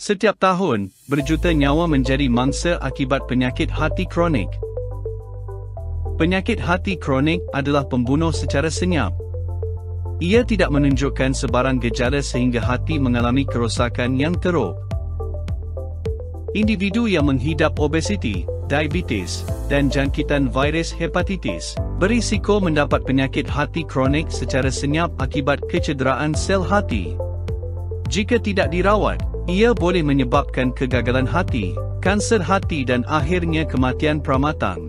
Setiap tahun, berjuta nyawa menjadi mangsa akibat penyakit hati kronik. Penyakit hati kronik adalah pembunuh secara senyap. Ia tidak menunjukkan sebarang gejala sehingga hati mengalami kerosakan yang teruk. Individu yang menghidap obesiti, diabetes, dan jangkitan virus hepatitis berisiko mendapat penyakit hati kronik secara senyap akibat kecederaan sel hati. Jika tidak dirawat, ia boleh menyebabkan kegagalan hati, kanser hati dan akhirnya kematian pramatang.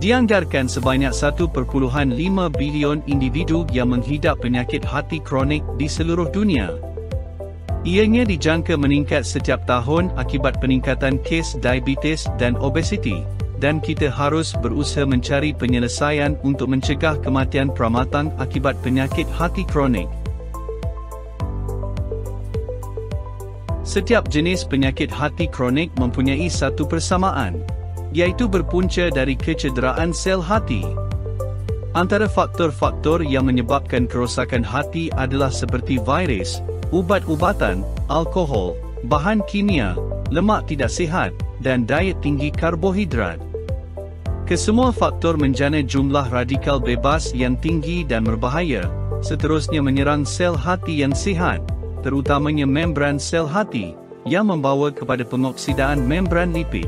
Dianggarkan sebanyak 1.5 bilion individu yang menghidap penyakit hati kronik di seluruh dunia. Ianya dijangka meningkat setiap tahun akibat peningkatan kes diabetes dan obesiti, dan kita harus berusaha mencari penyelesaian untuk mencegah kematian pramatang akibat penyakit hati kronik. Setiap jenis penyakit hati kronik mempunyai satu persamaan, iaitu berpunca dari kecederaan sel hati. Antara faktor-faktor yang menyebabkan kerosakan hati adalah seperti virus, ubat-ubatan, alkohol, bahan kimia, lemak tidak sihat, dan diet tinggi karbohidrat. Kesemua faktor menjana jumlah radikal bebas yang tinggi dan berbahaya, seterusnya menyerang sel hati yang sihat, terutamanya membran sel hati, yang membawa kepada pengoksidaan membran lipid.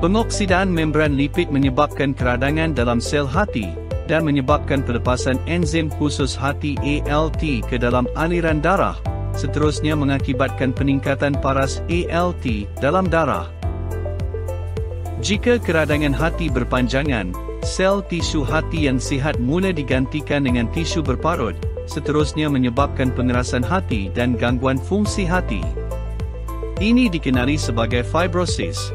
Pengoksidaan membran lipid menyebabkan keradangan dalam sel hati, dan menyebabkan pelepasan enzim khusus hati ALT ke dalam aliran darah, seterusnya mengakibatkan peningkatan paras ALT dalam darah. Jika keradangan hati berpanjangan, sel tisu hati yang sihat mula digantikan dengan tisu berparut, seterusnya menyebabkan pengerasan hati dan gangguan fungsi hati. Ini dikenali sebagai fibrosis.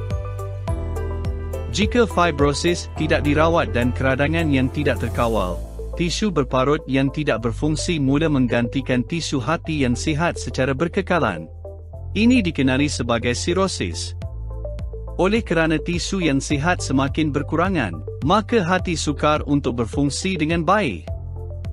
Jika fibrosis tidak dirawat dan keradangan yang tidak terkawal, tisu berparut yang tidak berfungsi mula menggantikan tisu hati yang sihat secara berkekalan. Ini dikenali sebagai sirosis. Oleh kerana tisu yang sihat semakin berkurangan, maka hati sukar untuk berfungsi dengan baik.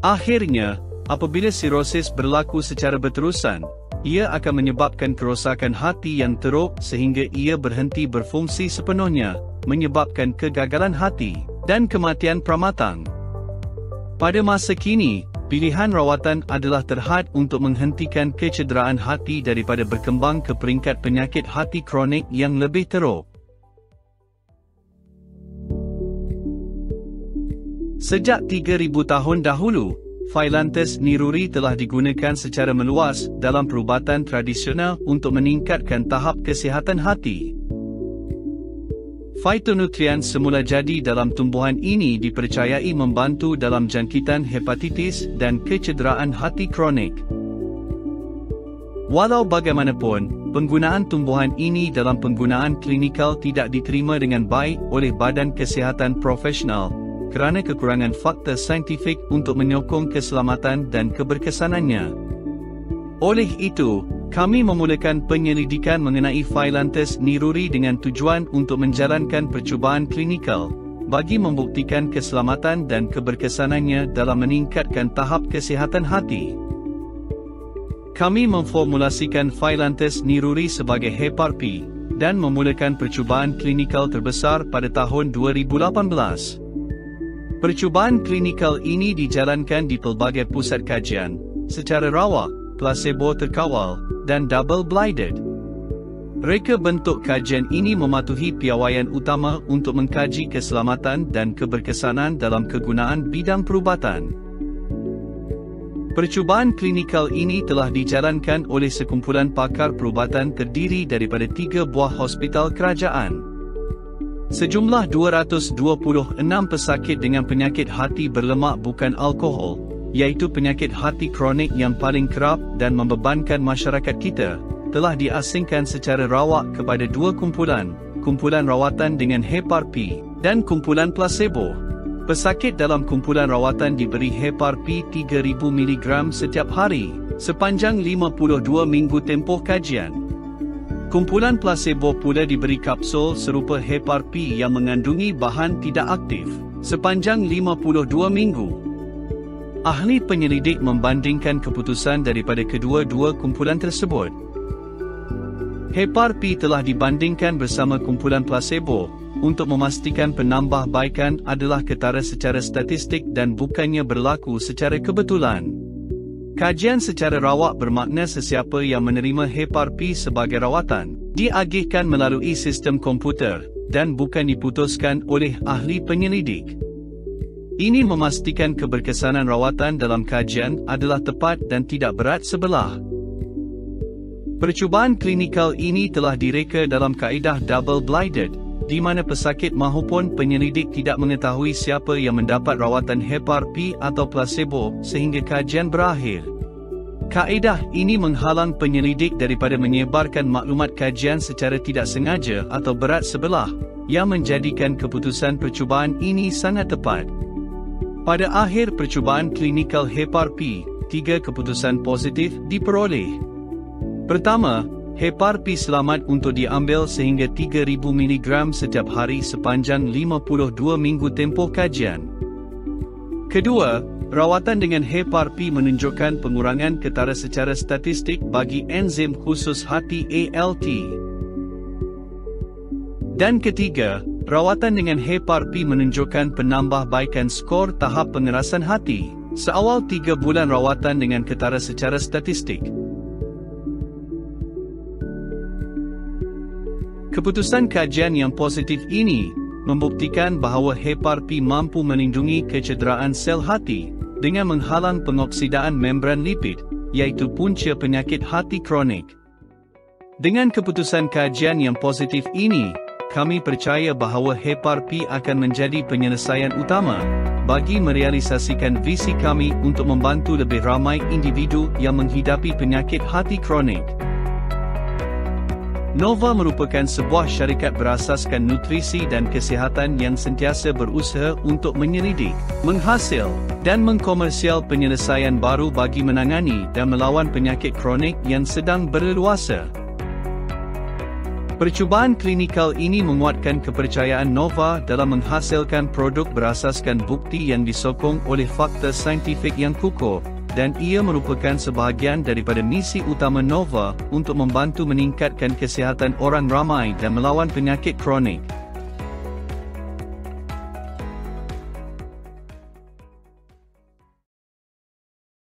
Akhirnya, apabila sirosis berlaku secara berterusan, ia akan menyebabkan kerosakan hati yang teruk sehingga ia berhenti berfungsi sepenuhnya, menyebabkan kegagalan hati dan kematian pramatang. Pada masa kini, pilihan rawatan adalah terhad untuk menghentikan kecederaan hati daripada berkembang ke peringkat penyakit hati kronik yang lebih teruk. Sejak 3,000 tahun dahulu, Phyllanthus niruri telah digunakan secara meluas dalam perubatan tradisional untuk meningkatkan tahap kesihatan hati. Phytonutrien semula jadi dalam tumbuhan ini dipercayai membantu dalam jangkitan hepatitis dan kecederaan hati kronik. Walau bagaimanapun, penggunaan tumbuhan ini dalam penggunaan klinikal tidak diterima dengan baik oleh badan kesihatan profesional, kerana kekurangan fakta saintifik untuk menyokong keselamatan dan keberkesanannya. Oleh itu, kami memulakan penyelidikan mengenai Phyllanthus niruri dengan tujuan untuk menjalankan percubaan klinikal, bagi membuktikan keselamatan dan keberkesanannya dalam meningkatkan tahap kesihatan hati. Kami memformulasikan Phyllanthus niruri sebagai Hepar P, dan memulakan percubaan klinikal terbesar pada tahun 2018. Percubaan klinikal ini dijalankan di pelbagai pusat kajian, secara rawak, placebo terkawal, dan double-blinded. Reka bentuk kajian ini mematuhi piawaian utama untuk mengkaji keselamatan dan keberkesanan dalam kegunaan bidang perubatan. Percubaan klinikal ini telah dijalankan oleh sekumpulan pakar perubatan terdiri daripada 3 buah hospital kerajaan. Sejumlah 226 pesakit dengan penyakit hati berlemak bukan alkohol, iaitu penyakit hati kronik yang paling kerap dan membebankan masyarakat kita, telah diasingkan secara rawak kepada 2 kumpulan, kumpulan rawatan dengan Hepar P, dan kumpulan placebo. Pesakit dalam kumpulan rawatan diberi Hepar P 3,000 mg setiap hari, sepanjang 52 minggu tempoh kajian. Kumpulan placebo pula diberi kapsul serupa Hepar P yang mengandungi bahan tidak aktif, sepanjang 52 minggu. Ahli penyelidik membandingkan keputusan daripada kedua-dua kumpulan tersebut. Hepar-P telah dibandingkan bersama kumpulan placebo untuk memastikan penambahbaikan adalah ketara secara statistik dan bukannya berlaku secara kebetulan. Kajian secara rawak bermakna sesiapa yang menerima Hepar-P sebagai rawatan diagihkan melalui sistem komputer dan bukan diputuskan oleh ahli penyelidik. Ini memastikan keberkesanan rawatan dalam kajian adalah tepat dan tidak berat sebelah. Percubaan klinikal ini telah direka dalam kaedah double-blinded, di mana pesakit mahupun penyelidik tidak mengetahui siapa yang mendapat rawatan Hepar-P atau placebo sehingga kajian berakhir. Kaedah ini menghalang penyelidik daripada menyebarkan maklumat kajian secara tidak sengaja atau berat sebelah, yang menjadikan keputusan percubaan ini sangat tepat. Pada akhir percubaan klinikal Hepar-P, 3 keputusan positif diperoleh. Pertama, Hepar-P selamat untuk diambil sehingga 3,000 mg setiap hari sepanjang 52 minggu tempoh kajian. Kedua, rawatan dengan Hepar-P menunjukkan pengurangan ketara secara statistik bagi enzim khusus hati ALT. Dan ketiga, rawatan dengan Hepar-P menunjukkan penambahbaikan skor tahap pengerasan hati seawal 3 bulan rawatan dengan ketara secara statistik. Keputusan kajian yang positif ini membuktikan bahawa Hepar-P mampu melindungi kecederaan sel hati dengan menghalang pengoksidaan membran lipid, iaitu punca penyakit hati kronik. Dengan keputusan kajian yang positif ini, kami percaya bahawa Hepar-P akan menjadi penyelesaian utama bagi merealisasikan visi kami untuk membantu lebih ramai individu yang menghidapi penyakit hati kronik. Nova merupakan sebuah syarikat berasaskan nutrisi dan kesihatan yang sentiasa berusaha untuk menyelidik, menghasil, dan mengkomersial penyelesaian baru bagi menangani dan melawan penyakit kronik yang sedang berleluasa. Percubaan klinikal ini menguatkan kepercayaan Nova dalam menghasilkan produk berasaskan bukti yang disokong oleh fakta saintifik yang kukuh, dan ia merupakan sebahagian daripada misi utama Nova untuk membantu meningkatkan kesihatan orang ramai dan melawan penyakit kronik.